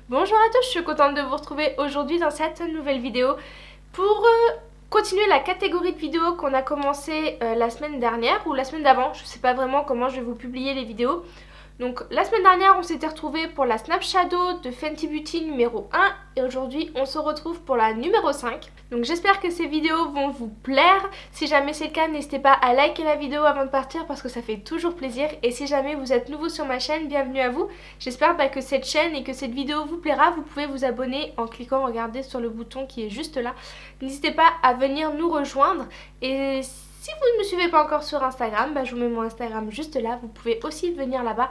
Bonjour à tous, je suis contente de vous retrouver aujourd'hui dans cette nouvelle vidéo pour continuer la catégorie de vidéos qu'on a commencé la semaine dernière ou la semaine d'avant. Je ne sais pas vraiment comment je vais vous publier les vidéos. Donc la semaine dernière on s'était retrouvés pour la Snap Shadow de Fenty Beauty numéro 1 et aujourd'hui on se retrouve pour la numéro 5. Donc j'espère que ces vidéos vont vous plaire. Si jamais c'est le cas, n'hésitez pas à liker la vidéo avant de partir parce que ça fait toujours plaisir. Et si jamais vous êtes nouveau sur ma chaîne, bienvenue à vous. J'espère que cette chaîne et que cette vidéo vous plaira. Vous pouvez vous abonner en cliquant, regardez sur le bouton qui est juste là. N'hésitez pas à venir nous rejoindre et si vous ne me suivez pas encore sur Instagram, je vous mets mon Instagram juste là. Vous pouvez aussi venir là-bas.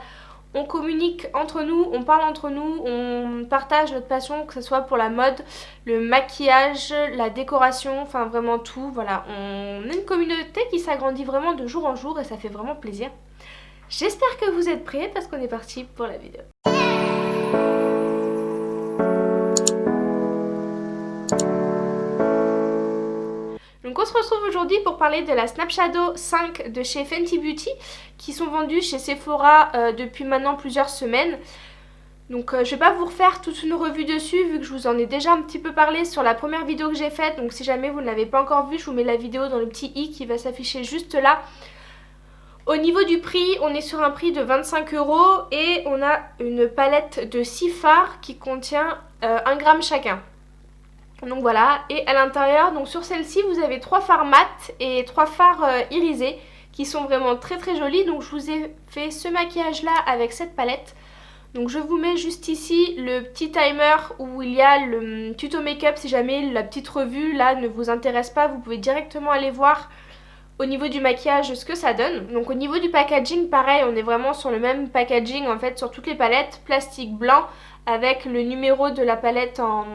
On communique entre nous, on parle entre nous, on partage notre passion, que ce soit pour la mode, le maquillage, la décoration, enfin vraiment tout. Voilà, on est une communauté qui s'agrandit vraiment de jour en jour et ça fait vraiment plaisir. J'espère que vous êtes prêts parce qu'on est parti pour la vidéo. Donc on se retrouve aujourd'hui pour parler de la Snap Shadow 5 de chez Fenty Beauty qui sont vendus chez Sephora depuis maintenant plusieurs semaines. Donc je vais pas vous refaire toute une revue dessus vu que je vous en ai déjà un petit peu parlé sur la première vidéo que j'ai faite. Donc si jamais vous ne l'avez pas encore vue, je vous mets la vidéo dans le petit i qui va s'afficher juste là. Au niveau du prix, on est sur un prix de 25 € et on a une palette de 6 fards qui contient 1 gramme chacun. Donc voilà, et à l'intérieur, donc sur celle-ci, vous avez 3 fards mat et 3 fards irisés qui sont vraiment très très jolis. Donc je vous ai fait ce maquillage là avec cette palette. Donc je vous mets juste ici le petit timer où il y a le tuto make-up. Si jamais la petite revue là ne vous intéresse pas, vous pouvez directement aller voir au niveau du maquillage ce que ça donne. Donc au niveau du packaging, pareil, on est vraiment sur le même packaging en fait sur toutes les palettes, plastique blanc avec le numéro de la palette en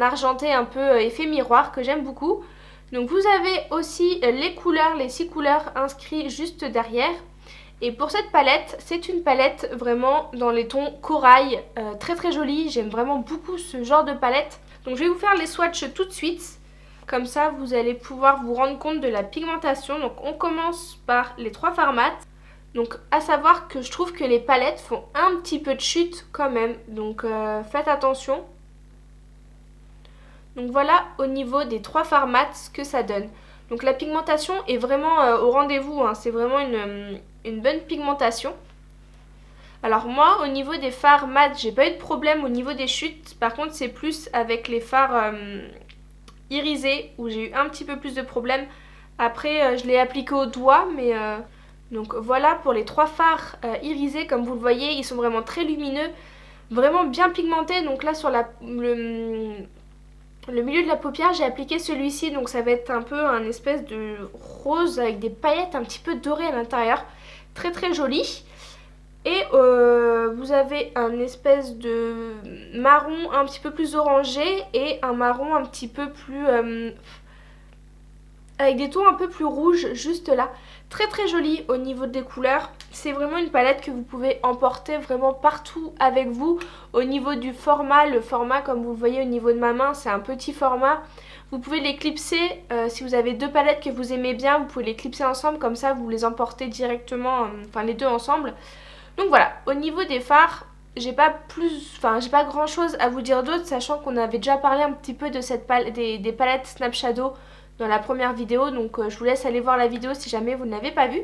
argenté un peu effet miroir que j'aime beaucoup. Donc vous avez aussi les couleurs, les 6 couleurs inscrites juste derrière. Et pour cette palette, c'est une palette vraiment dans les tons corail, très très jolie. J'aime vraiment beaucoup ce genre de palette. Donc je vais vous faire les swatchs tout de suite. Comme ça, vous allez pouvoir vous rendre compte de la pigmentation. Donc on commence par les 3 fards mat. Donc à savoir que je trouve que les palettes font un petit peu de chute quand même. Donc faites attention. Donc voilà au niveau des 3 fards mat ce que ça donne. Donc la pigmentation est vraiment au rendez-vous, hein. C'est vraiment une bonne pigmentation. Alors moi au niveau des fards mat, j'ai pas eu de problème au niveau des chutes. Par contre c'est plus avec les fards irisés où j'ai eu un petit peu plus de problème. Après je l'ai appliqué au doigt mais... Donc voilà pour les 3 fards irisés, comme vous le voyez, ils sont vraiment très lumineux, vraiment bien pigmentés. Donc là sur le milieu de la paupière, j'ai appliqué celui-ci, donc ça va être un peu un espèce de rose avec des paillettes un petit peu dorées à l'intérieur, très très joli. Et vous avez un espèce de marron un petit peu plus orangé et un marron un petit peu plus... avec des tons un peu plus rouges juste là. Très très joli au niveau des couleurs. C'est vraiment une palette que vous pouvez emporter vraiment partout avec vous. Au niveau du format, le format comme vous le voyez au niveau de ma main, c'est un petit format. Vous pouvez les clipser, si vous avez 2 palettes que vous aimez bien, vous pouvez les clipser ensemble, comme ça vous les emportez directement, enfin les 2 ensemble. Donc voilà, au niveau des fards, j'ai pas grand chose à vous dire d'autre, sachant qu'on avait déjà parlé un petit peu de cette des palettes Snap Shadow dans la première vidéo, donc je vous laisse aller voir la vidéo si jamais vous ne l'avez pas vue.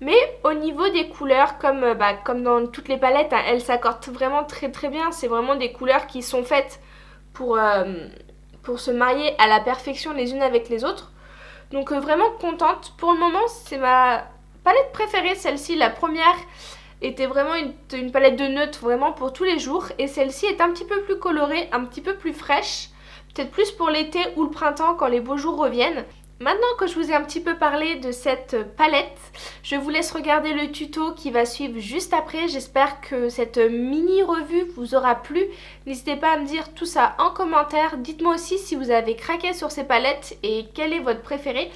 Mais au niveau des couleurs, comme dans toutes les palettes, hein, elles s'accordent vraiment très très bien. C'est vraiment des couleurs qui sont faites pour se marier à la perfection les unes avec les autres. Donc vraiment contente. Pour le moment, c'est ma palette préférée, celle-ci. La première était vraiment une palette de neutre vraiment pour tous les jours. Et celle-ci est un petit peu plus colorée, un petit peu plus fraîche. Peut-être plus pour l'été ou le printemps quand les beaux jours reviennent. Maintenant que je vous ai un petit peu parlé de cette palette, je vous laisse regarder le tuto qui va suivre juste après. J'espère que cette mini revue vous aura plu. N'hésitez pas à me dire tout ça en commentaire. Dites-moi aussi si vous avez craqué sur ces palettes et quel est votre préféré.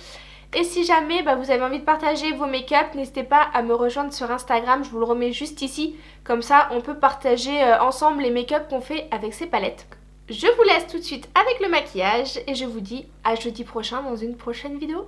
Et si jamais vous avez envie de partager vos make-up, n'hésitez pas à me rejoindre sur Instagram. Je vous le remets juste ici. Comme ça, on peut partager ensemble les make-up qu'on fait avec ces palettes. Je vous laisse tout de suite avec le maquillage et je vous dis à jeudi prochain dans une prochaine vidéo.